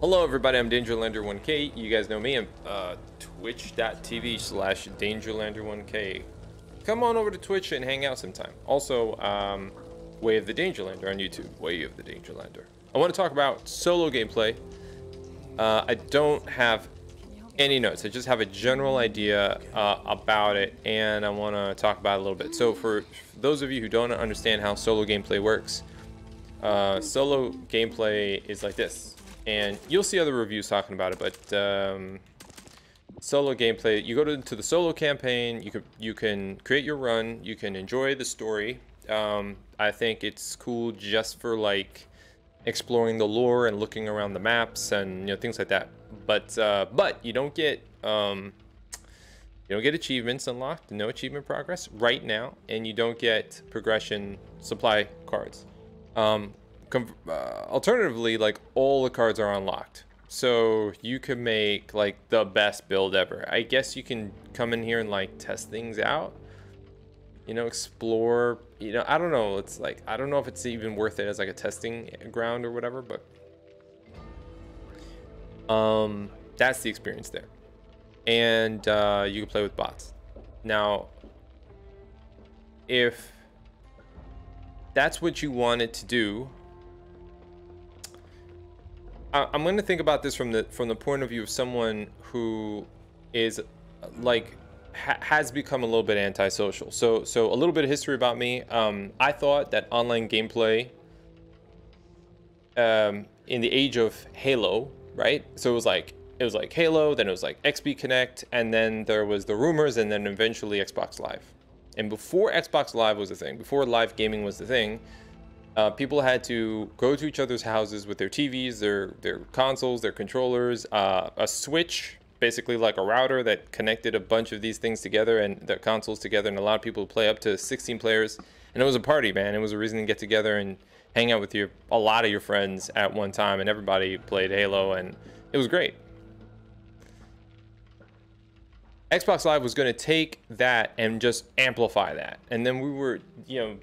Hello everybody, I'm DangerLander1K. You guys know me. I'm twitch.tv/DangerLander1K. Come on over to Twitch and hang out sometime. Also, Way of the Dangerlander on YouTube. Way of the Dangerlander. I want to talk about solo gameplay. I don't have any notes. I just have a general idea about it, and I want to talk about it a little bit. So for those of you who don't understand how solo gameplay works, solo gameplay is like this. And you'll see other reviews talking about it, but solo gameplay, you go to the solo campaign, you can create your run, you can enjoy the story. I think it's cool just for like exploring the lore and looking around the maps and things like that. But you don't get achievements unlocked, no achievement progress right now, and you don't get progression supply cards. Alternatively, like all the cards are unlocked, so you can make like the best build ever. I guess you can come in here and like test things out, explore. I don't know. It's like, I don't know if it's even worth it as like a testing ground or whatever, but that's the experience there. And you can play with bots. Now, if that's what you wanted to do, I'm going to think about this from the point of view of someone who is like has become a little bit antisocial. So a little bit of history about me. I thought that online gameplay in the age of Halo, right? So it was like Halo, then it was like XP Connect, and then there was the rumors, and then eventually Xbox Live. And before Xbox Live was the thing, before live gaming was the thing, people had to go to each other's houses with their TVs, their consoles, their controllers, a switch, basically like a router that connected a bunch of these things together and the consoles together, and allowed people to play up to 16 players. And it was a party, man. It was a reason to get together and hang out with a lot of your friends at one time, and everybody played Halo, and it was great. Xbox Live was going to take that and just amplify that. And then we were,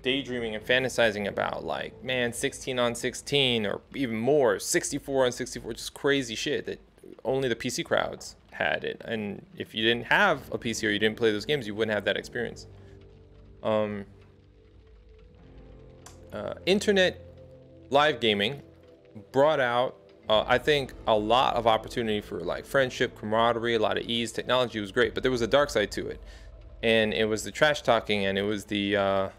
daydreaming and fantasizing about like, man, 16 on 16 or even more, 64 on 64, just crazy shit that only the PC crowds had it. And if you didn't have a PC or you didn't play those games, you wouldn't have that experience. Internet live gaming brought out, I think, a lot of opportunity for like friendship, camaraderie, a lot of ease. Technology was great, but there was a dark side to it, and it was the trash talking, and it was the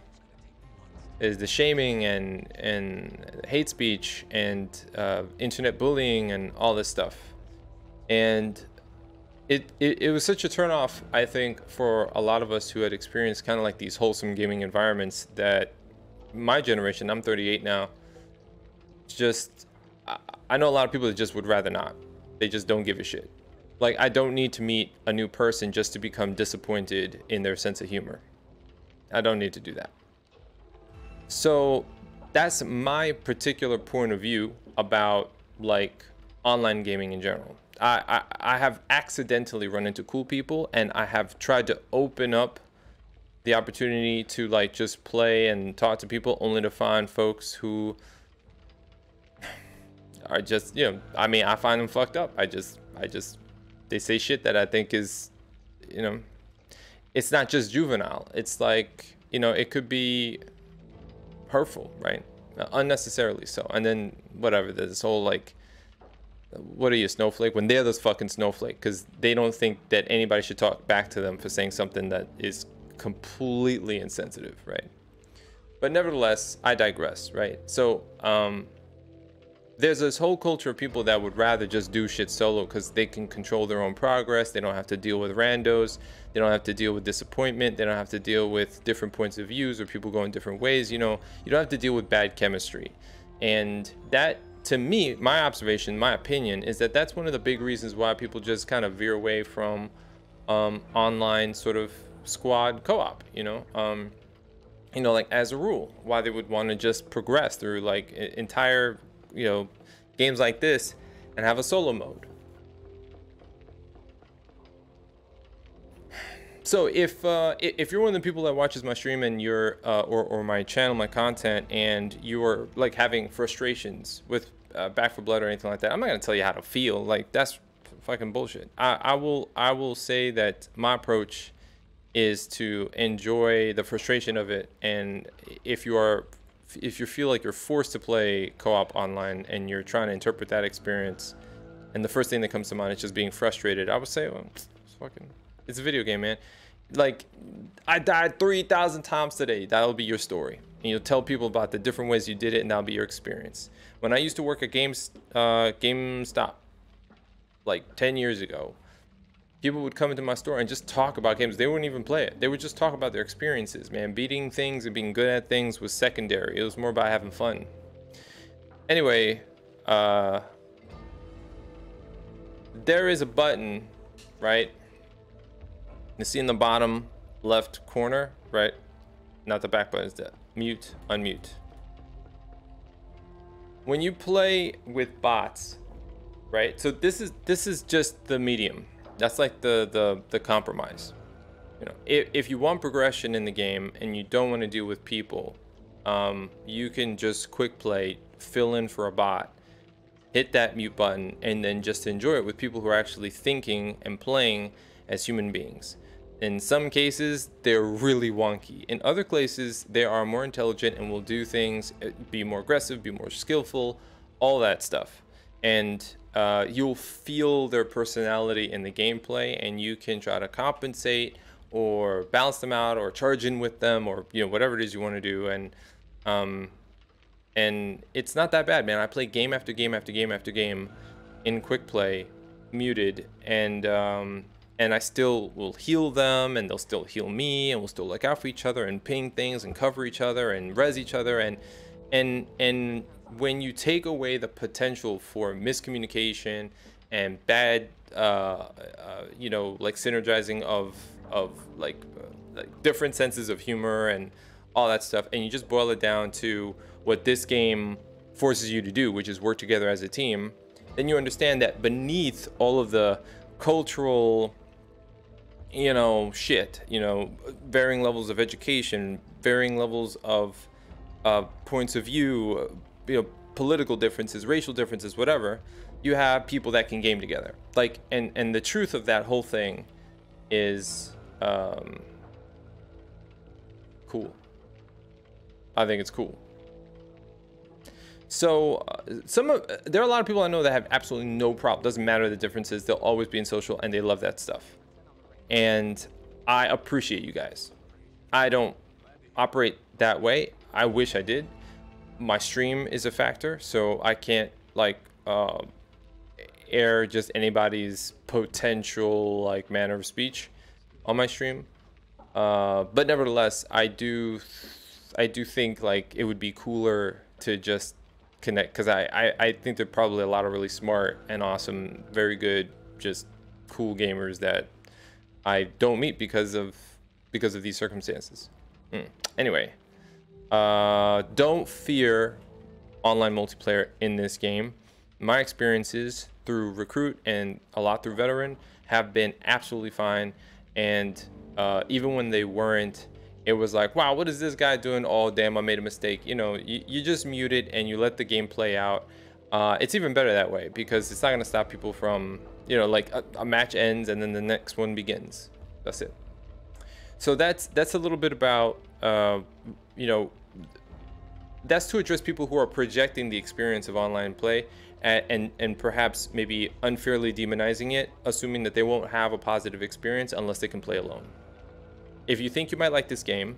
shaming and hate speech and internet bullying and all this stuff. And it was such a turnoff, I think, for a lot of us who had experienced kind of like these wholesome gaming environments, that my generation, I'm 38 now, just, I know a lot of people that just would rather not. They just don't give a shit. Like, I don't need to meet a new person just to become disappointed in their sense of humor. I don't need to do that. So that's my particular point of view about like online gaming in general. I have accidentally run into cool people, and I have tried to open up the opportunity to like just play and talk to people, only to find folks who are just, I mean, I find them fucked up. They say shit that I think is, it's not just juvenile. It's like, it could be hurtful, right? Unnecessarily so. And then whatever, there's this whole like, what are you, a snowflake? When they're this fucking snowflake, because they don't think that anybody should talk back to them for saying something that is completely insensitive, right? But nevertheless, I digress, right? So, there's this whole culture of people that would rather just do shit solo because they can control their own progress. They don't have to deal with randos. They don't have to deal with disappointment. They don't have to deal with different points of views or people going different ways. You don't have to deal with bad chemistry. And that, to me, my observation, my opinion, is that that's one of the big reasons why people just kind of veer away from online sort of squad co-op, like as a rule, why they would want to just progress through like entire games like this and have a solo mode. So if you're one of the people that watches my stream and you're or my channel, my content, and you are like having frustrations with Back for Blood or anything like that. I'm not gonna tell you how to feel. Like, that's fucking bullshit. I will say that my approach is to enjoy the frustration of it, and if you feel like you're forced to play co-op online and you're trying to interpret that experience, and the first thing that comes to mind is just being frustrated, I would say, well, it's a video game, man. Like, I died 3,000 times today. That'll be your story, and you'll tell people about the different ways you did it, and that'll be your experience. When I used to work at GameStop, like 10 years ago, people would come into my store and just talk about games. They wouldn't even play it. They would just talk about their experiences, man. Beating things and being good at things was secondary. It was more about having fun. Anyway, there is a button, right? You see in the bottom left corner, right? Not the back button, it's the mute, unmute. When you play with bots, right? So this is just the medium. That's like the compromise. You know, if you want progression in the game and you don't want to deal with people, you can just quick play, fill in for a bot, hit that mute button, and then just enjoy it with people who are actually thinking and playing as human beings. In some cases, they're really wonky. In other cases, they are more intelligent and will do things, be more aggressive, be more skillful, all that stuff. And you'll feel their personality in the gameplay, and you can try to compensate or balance them out or charge in with them, or whatever it is you want to do. And it's not that bad, man. I play game after game after game after game in quick play, muted, and I still will heal them, and they'll still heal me, and we'll still look out for each other and ping things and cover each other and res each other. And when you take away the potential for miscommunication and bad, like synergizing of different senses of humor and all that stuff, and you just boil it down to what this game forces you to do, which is work together as a team, then you understand that beneath all of the cultural, shit, varying levels of education, varying levels of points of view, political differences, racial differences, whatever, you have people that can game together. Like, and the truth of that whole thing is cool. I think it's cool. So there are a lot of people I know that have absolutely no problem. Doesn't matter the differences. They'll always be in social, and they love that stuff. And I appreciate you guys. I don't operate that way. I wish I did. My stream is a factor, so I can't air just anybody's potential manner of speech on my stream. But nevertheless, I do think it would be cooler to just connect, because I think there are probably a lot of really smart and awesome, very good, just cool gamers that I don't meet because of these circumstances. Anyway, don't fear online multiplayer in this game. My experiences through Recruit and a lot through Veteran have been absolutely fine, and even when they weren't, it was like, wow, what is this guy doing? Oh, damn, I made a mistake. You just mute it and you let the game play out. It's even better that way, because it's not going to stop people from, a match ends and then the next one begins. That's it. So that's a little bit about, that's to address people who are projecting the experience of online play and perhaps maybe unfairly demonizing it, assuming that they won't have a positive experience unless they can play alone. If you think you might like this game,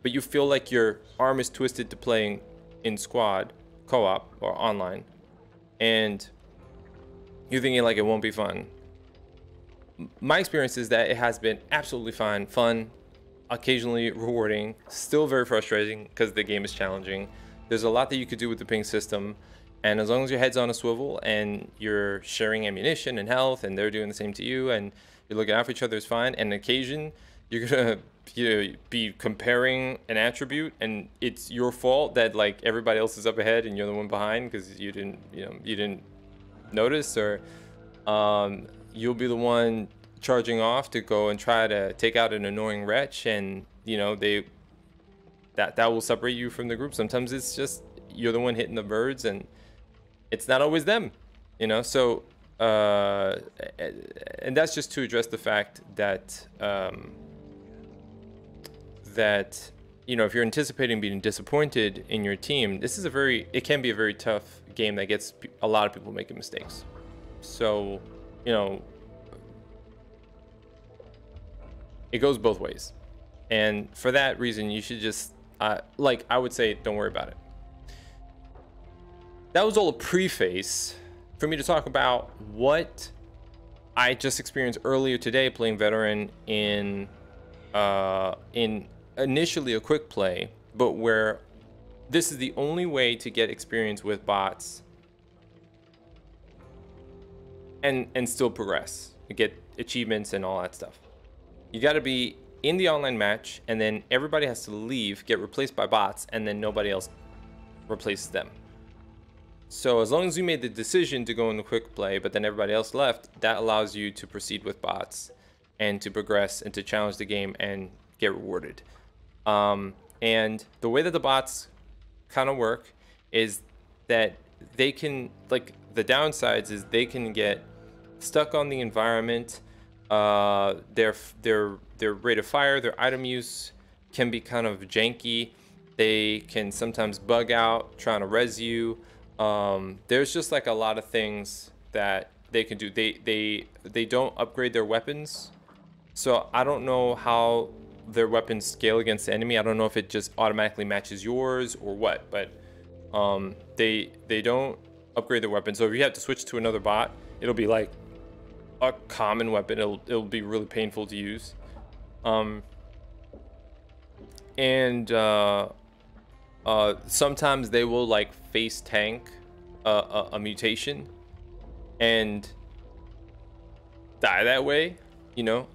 but you feel like your arm is twisted to playing in squad, co-op, or online, and you're thinking it won't be fun, my experience is that it has been absolutely fun, occasionally rewarding, still very frustrating because the game is challenging. There's a lot that you could do with the ping system, and as long as your head's on a swivel and you're sharing ammunition and health, and they're doing the same to you, and you're looking out for each other, is fine. And on occasion, you're gonna be comparing an attribute, and it's your fault that everybody else is up ahead and you're the one behind because you didn't notice, or you'll be the one charging off to go and try to take out an annoying wretch, and that will separate you from the group. Sometimes it's just you're the one hitting the birds, and it's not always them, you know. So and that's just to address the fact that that, you know, if you're anticipating being disappointed in your team, it can be a very tough game that gets a lot of people making mistakes. So, you know, it goes both ways. And for that reason, you should just, like, I would say, don't worry about it. That was all a preface for me to talk about what I just experienced earlier today playing veteran in initially a quick play, but where this is the only way to get experience with bots and still progress, get achievements and all that stuff. You got to be in the online match, and then everybody has to leave, get replaced by bots, and then nobody else replaces them. So as long as you made the decision to go in the quick play, but then everybody else left, that allows you to proceed with bots and to progress and to challenge the game and get rewarded. And the way that the bots kind of work is that they can, like, the downsides is they can get stuck on the environment. Their rate of fire, their item use can be kind of janky. They can sometimes bug out trying to res you. There's just like a lot of things that they can do. They don't upgrade their weapons, so I don't know how their weapons scale against the enemy. I don't know if it just automatically matches yours or what, but they don't upgrade their weapons. So if you have to switch to another bot, it'll be like a common weapon. It'll be really painful to use. Sometimes they will like face tank a mutation and die that way, you know.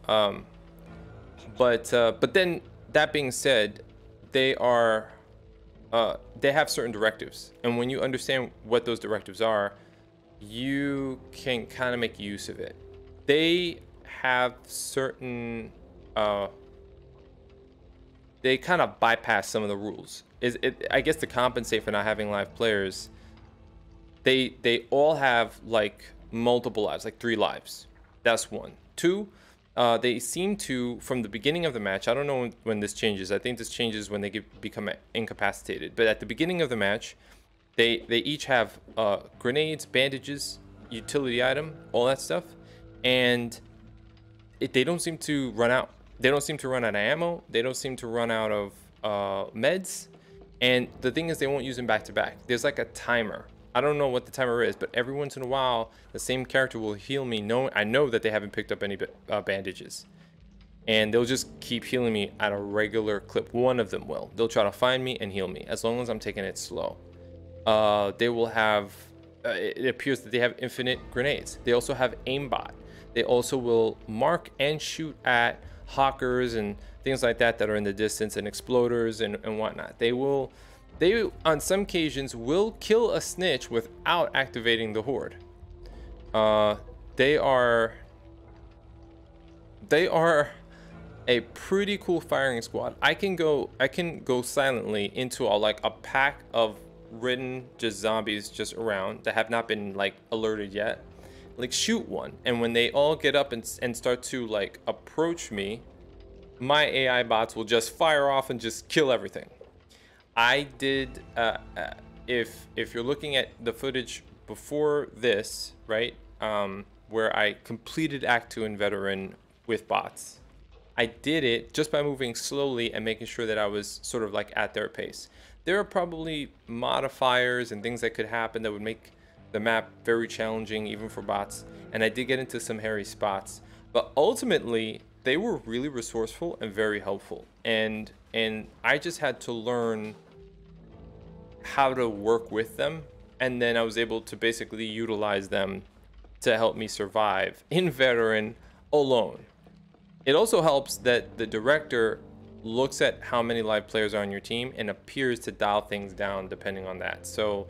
But then that being said, they have certain directives, and when you understand what those directives are, you can kind of make use of it. They have certain they kind of bypass some of the rules. I guess to compensate for not having live players, they all have like multiple lives, like 3 lives. That's 1. 2, they seem to, from the beginning of the match, I don't know when this changes. I think this changes when they become incapacitated. But at the beginning of the match, they each have grenades, bandages, utility item, all that stuff, and they don't seem to run out. They don't seem to run out of ammo. They don't seem to run out of meds. And the thing is, they won't use them back to back. There's like a timer. I don't know what the timer is, but every once in a while, the same character will heal me. I know that they haven't picked up any bandages. And they'll just keep healing me at a regular clip. One of them will. They'll try to find me and heal me, as long as I'm taking it slow. They will have, it appears that they have infinite grenades. They also have aimbot. They also will mark and shoot at hawkers and things like that are in the distance, and exploders and whatnot. They on some occasions will kill a snitch without activating the horde. They are a pretty cool firing squad. I can go silently into a pack of ridden just zombies just around that have not been like alerted yet, like shoot one, and when they all get up and start to like approach me, my AI bots will just fire off and just kill everything. I did if you're looking at the footage before this, right, where I completed Act 2 in Veteran with bots, I did it just by moving slowly and making sure that I was sort of like at their pace. There are probably modifiers and things that could happen that would make the map very challenging even for bots, and I did get into some hairy spots, but ultimately they were really resourceful and very helpful, and I just had to learn how to work with them, and then I was able to basically utilize them to help me survive in Veteran alone. It also helps that the director looks at how many live players are on your team and appears to dial things down depending on that. So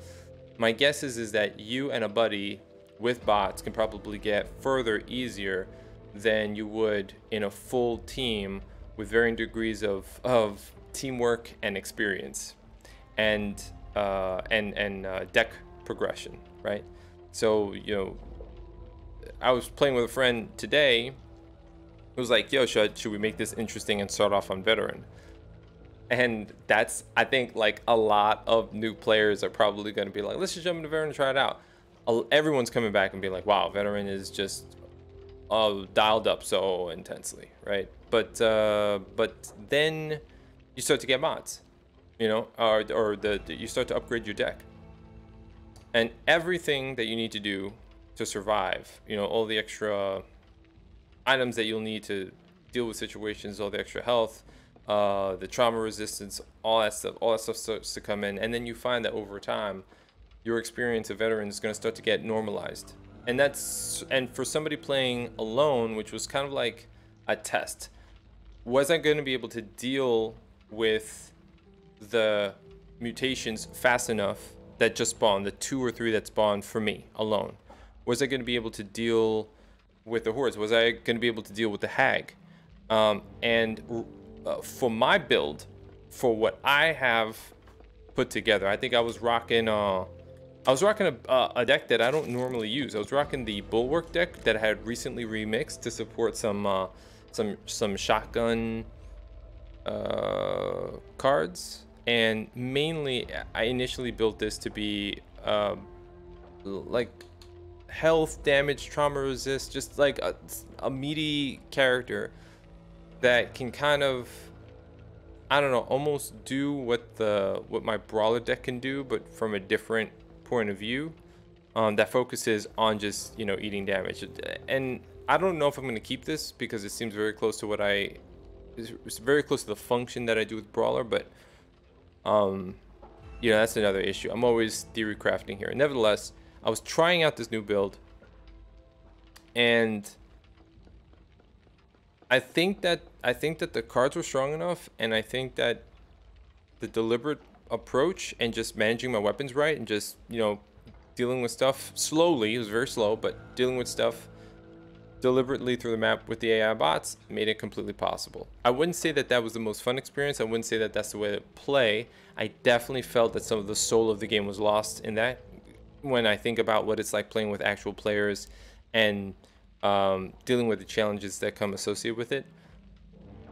my guess is that you and a buddy with bots can probably get further easier than you would in a full team with varying degrees of teamwork and experience and deck progression, right? So, you know, I was playing with a friend today. It was like, yo, should we make this interesting and start off on veteran? And that's, I think, like, a lot of new players are probably going to be like, let's just jump into veteran and try it out. Everyone's coming back and be like, wow, veteran is just dialed up so intensely, right? But then you start to get mods, you know, or you start to upgrade your deck, and everything that you need to do to survive, you know, all the extra items that you'll need to deal with situations, all the extra health, the trauma resistance, all that stuff starts to come in. And then you find that over time your experience of veteran is going to start to get normalized. And for somebody playing alone, which was kind of like a test, was I going to be able to deal with the mutations fast enough that just spawned, the 2 or 3 that spawned for me alone? Was I going to be able to deal with the hordes? Was I going to be able to deal with the hag? For my build, for what I have put together, I think I was rocking a deck that I don't normally use. I was rocking the Bulwark deck that I had recently remixed to support some shotgun cards, and mainly I initially built this to be like health, damage, trauma resist, just like a meaty character that can kind of, I don't know, almost do what my brawler deck can do, but from a different point of view, that focuses on just, you know, eating damage. And I don't know if I'm going to keep this because it seems very close to it's very close to the function that I do with brawler, but you know, that's another issue. I'm always theory crafting here. Nevertheless, I was trying out this new build, and I think that the cards were strong enough, and I think that the deliberate approach and just managing my weapons right, and just, you know, dealing with stuff slowly, it was very slow, but dealing with stuff deliberately through the map with the AI bots made it completely possible. I wouldn't say that was the most fun experience. I wouldn't say that that's the way to play. I definitely felt that some of the soul of the game was lost in that, when I think about what it's like playing with actual players and dealing with the challenges that come associated with it.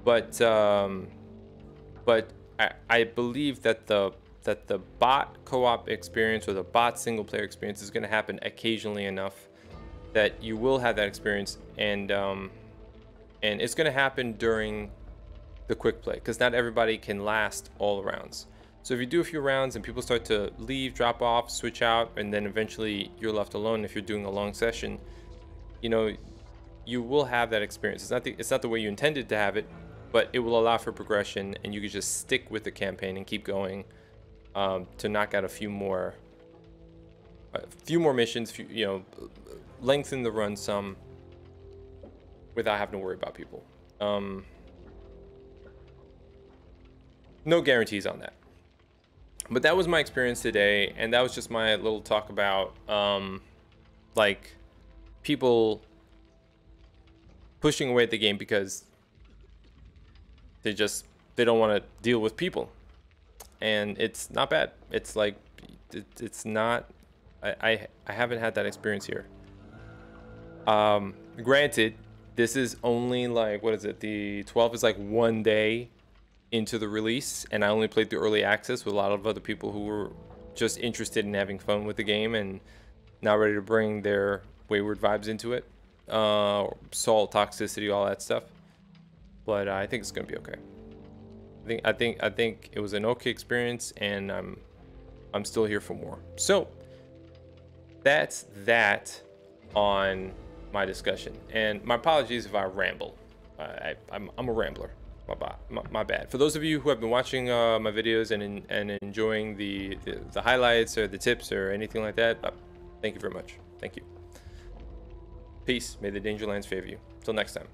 But I believe that the bot co-op experience, or the bot single player experience, is going to happen occasionally enough that you will have that experience, and it's going to happen during the quick play, because not everybody can last all rounds. So if you do a few rounds and people start to leave, drop off, switch out, and then eventually you're left alone if you're doing a long session, you know, you will have that experience. It's not the way you intended to have it, but it will allow for progression, and you can just stick with the campaign and keep going to knock out a few more missions, you know, lengthen the run some without having to worry about people. No guarantees on that. But that was my experience today, and that was just my little talk about like people pushing away at the game because they don't want to deal with people, and it's not bad. It's like it's not. I haven't had that experience here. Granted, this is only like, what is it? The 12 is like 1 day into the release, and I only played through early access with a lot of other people who were just interested in having fun with the game and not ready to bring their wayward vibes into it. Salt, toxicity, all that stuff. But I think it's gonna be okay. I think it was an okay experience, and I'm still here for more. So that's that on my discussion, and my apologies if I ramble. I'm a rambler. My bad. For those of you who have been watching my videos and enjoying the highlights or the tips or anything like that, thank you very much. Thank you. Peace. May the Dangerlands favor you. Till next time.